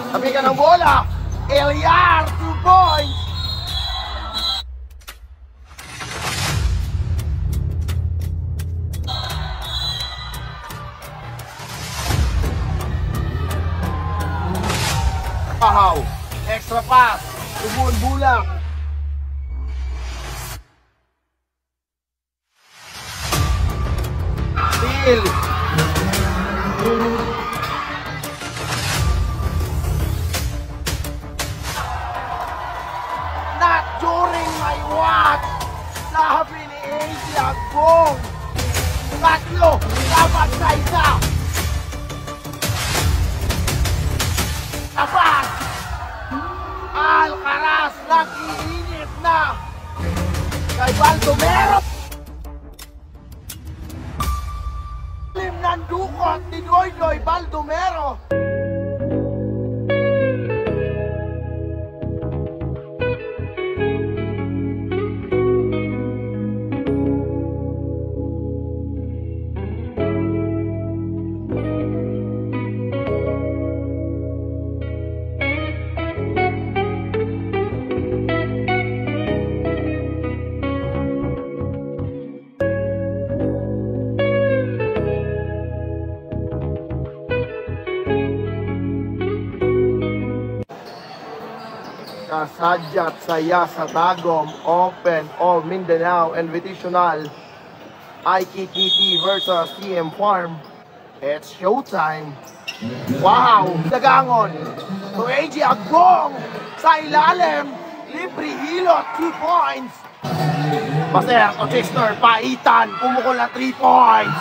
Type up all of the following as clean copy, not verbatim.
Sabi ka ng bola. Eliar, 2 points. Pahaw. Extra pass. Tubon Bulak. Steal. Not during my watch. Sabi ni AJ Agbong. Tatlo. Dapat sa isa. Tapas. Alcaraz nag-iinit na. Kay Baldomero. Ng dukot ni Doydoy Baldomero. Kasadyat saya sa Tagum Open of Mindanao Invitational. IKTT versus TM Farm. It's showtime. Wow! Dagangon to AJ Agbong sa ilalim. Libre hilot, 2 points. Baser to Chester Paitan. Pumukol na 3 points.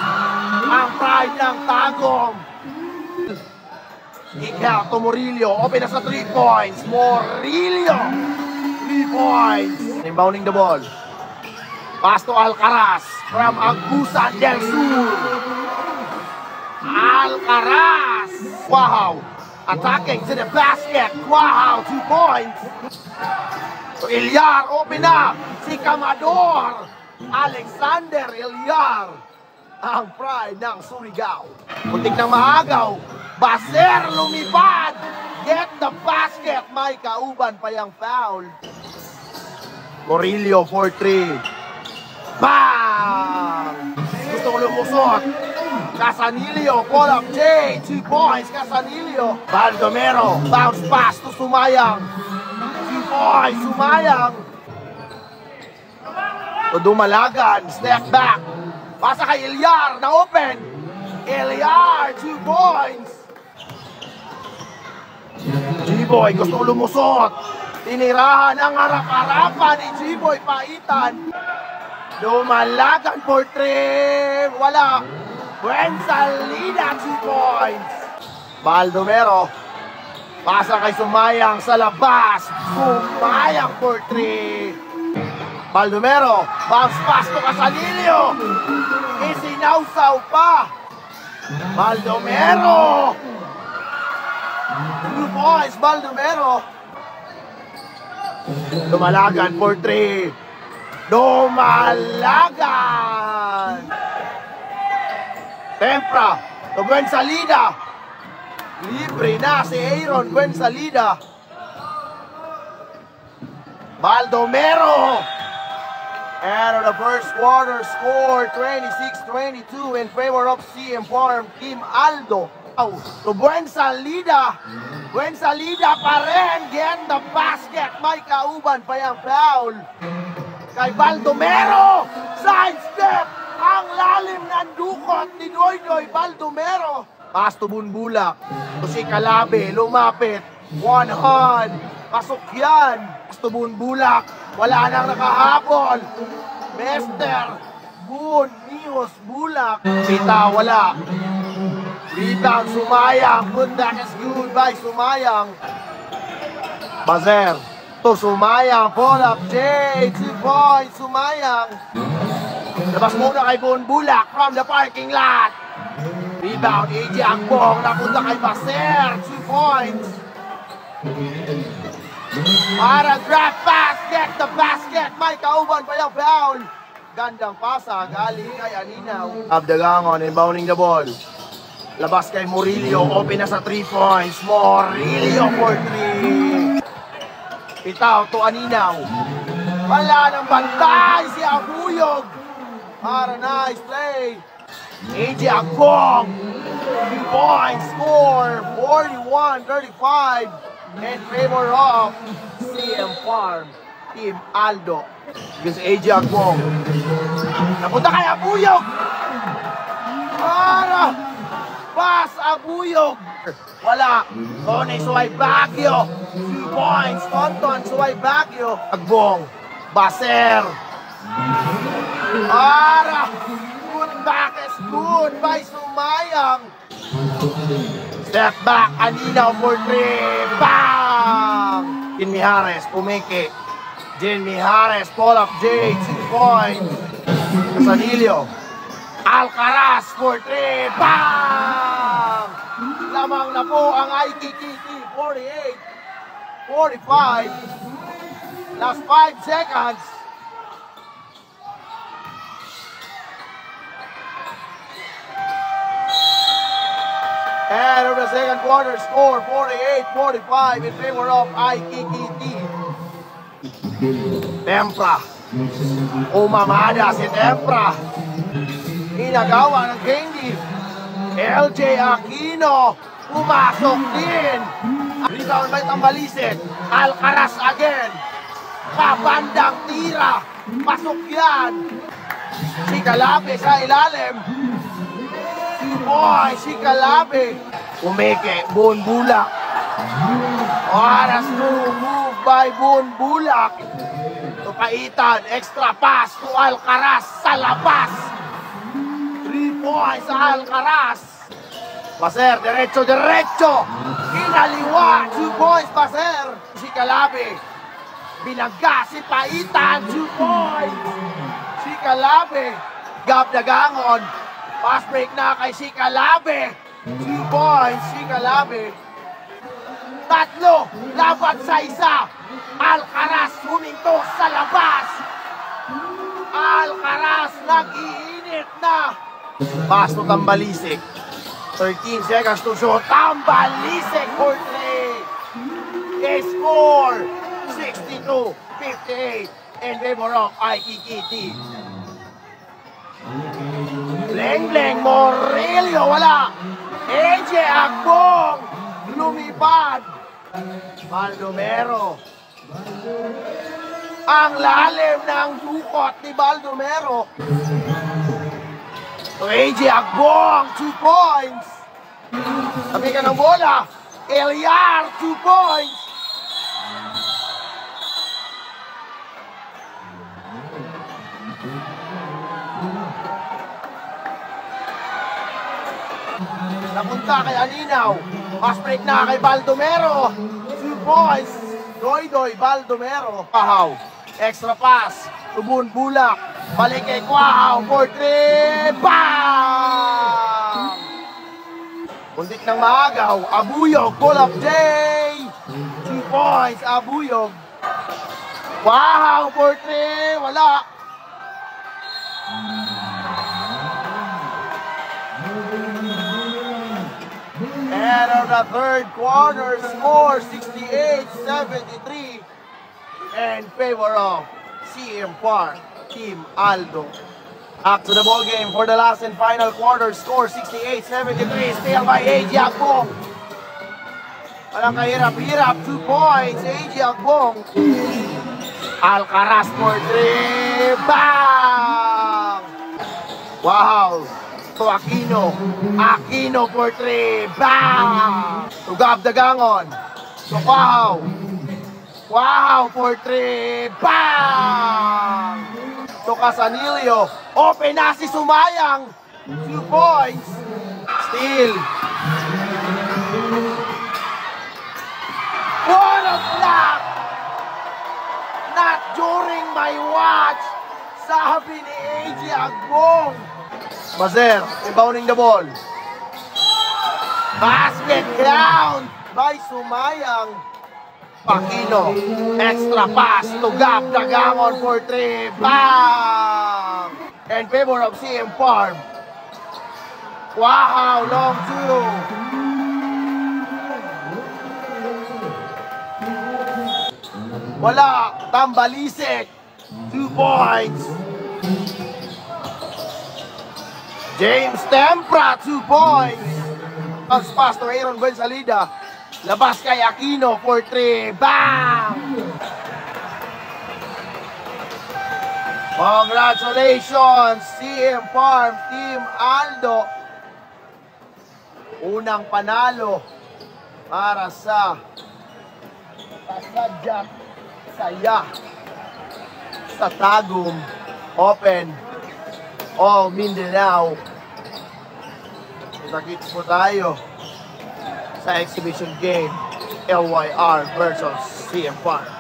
Ang pride ng Tagum. Ikaw to Murillo, open na sa 3 points. Murillo, 3 points. Inbounding the ball. Pass to Alcaraz from Agusan del Sur. Alcaraz. Wow. Attacking to the basket. Wow, 2 points. So Eliar, open na. Si Camador. Alexander Eliar. Ang pride ng Surigao. Muntik ng maagaw. Baser lumipad. Get the basket. May kauban pa yung foul. Murillo for 3. Bang! Gusto ko lumusot. Casanillo, pull up J. 2 points. Casanillo. Baldomero. Bounce pass to Sumayang. 2 points. Sumayang. To Dumalagan. Step back. Pasa kay Eliar na open. Eliar, 2 points. G-Boy gusto lumusot. Tinirahan ang harap-harapan ni G-Boy Paitan. Dumalagan for 3. Wala. Buensalida, 2 points. Baldomero. Pasa kay Sumayang sa labas. Sumayang for 3. Baldomero. Bounce pass to Casanillo. Isinawsaw pa. Baldomero. 2 points, Baldomero. Dumalagan for 3. Dumalagan. Tempra. To Buensalida. Libre na si Aaron Buensalida. Baldomero. And the first quarter score 26-22 in favor of CM Farm Team Aldo. To Buensalida. Buensalida pa rin. Get the basket. May kauban pa yung foul. Kay Baldomero. Side step. Ang lalim ng dukot ni Doydoy Baldomero. Pass to Bunbulak. To si Calabe. Lumapit. 1 hand. Pasok yan. Pass to Bunbulak. Wala nang nakahabol. Mester Bun Mihos Bulak. Pita wala. Rebound Sumayang. Put back is good by Sumayang. Baser to Sumayang. Pull up J. 2 points Sumayang. Labas muna kay Bunbulak from the parking lot. Rebound AJ Agbong. Napunta kay Baser. 2 points. Para grab pass, get the basket. May kauban pa yung foul. Gandang pasa, galing kay Aninaw. Abdagangon inbounding the ball. Labas kay Murillo. Open na sa 3 points. Murillo for 3. Itaw to Aninaw. Wala ng bantay si Abuyog. Para nice play. AJ Agbong. 3 points score. 41-35. In favor of CM Farm. Team Aldo. Against AJ Agbong. Napunta kay Abuyog. Para pass Abuyog. Wala. Tony Suway Baguio. 2 points. Tonton Suway Baguio. Agbong. Baser. Para. Good back is good by Sumayang. Step back. Aninaw for 3. Bang! Jin Mijares. Pumeke. Jin Mijares. Pull up J. 2 points. Casanillo. Alcaraz for 3. Bang! Lamang na po ang IKKT. 48-45. Last 5 seconds. And of the second quarter score, 48-45 in favor of IKKT. Tempra. Umamada si Tempra. Inagawa ng Candy. LJ Aquino. Pumasok din. Rebound by Tambalisik. Alcaraz again. Pabandang tira. Pasok yan. Si Calabe sa ilalim. Boy, si Calabe. Umeke, Bon Bulak. Oras to move by Bon Bulak. Tupaitan, extra pass to Alcaraz sa labas. 3 points sa Alcaraz. Baser, derecho. Kinaliwa, 2 points, Baser. Si Calabe. Binangga si Paitan, 2 points. Si Calabe. Gab Dagangon. Pass break na kay si Calabe. 2 points, si Calabe. Tatlo, laban sa isa. Alcaraz huminto sa labas. Alcaraz nag-iinit na. Pass to Tambalisik. 13 seconds to shoot. Tambalisik for 3. They score 62-58 in favor of IKKT. Bleng Murillo, wala. AJ Agbong lumipad. Baldomero. Ang lalim ng dukot ni Baldomero. So AJ Agbong, 2 points. Sabi ka ng bola. Eliar, 2 points. Napunta kay Aninaw. Pass break na kay Baldomero. 2 points. Doy Baldomero. Kwahaw. Extra pass. Tubun Bulak. Balik kay Kwahaw for 3. Bang! Muntik ng maagaw. Abuyog. Pull up J. 2 points. Abuyog. Kwahaw for 3. Wala. And of the third quarter score, 68-73 in favor of CM Farm, Team Aldo. Back to the ball game for the last and final quarter score, 68-73, still by AJ Agbong. Walang kahirap-hirap, 2 points, AJ Agbong. Alcaraz for 3, bang! Wow! To Aquino. Aquino for 3. Bang! To Gab Dagangon. To Kwahaw. Kwahaw for 3. Bang! To Casanillo. Open na si Sumayang. 2 points. Steal. What a block! Not during my watch. Sabi ni AJ Agbong. Baser, rebounding the ball. Basket count by Sumayang. Aquino, extra pass to Gab Dagangon for 3. Bang! In favor of CM Farm. Wow, long two. Wala, Tambalisik. 2 points. James Tempra, 2 points. Bounce pass to Aaron Buensalida. Labas kay Aquino for 3. Bang! Congratulations, CM Farm Team Aldo. Unang panalo para sa Kasadyak Saya sa Tagum Open All Mindanao. Kita-kits po tayo sa exhibition game LYR versus CM Farm.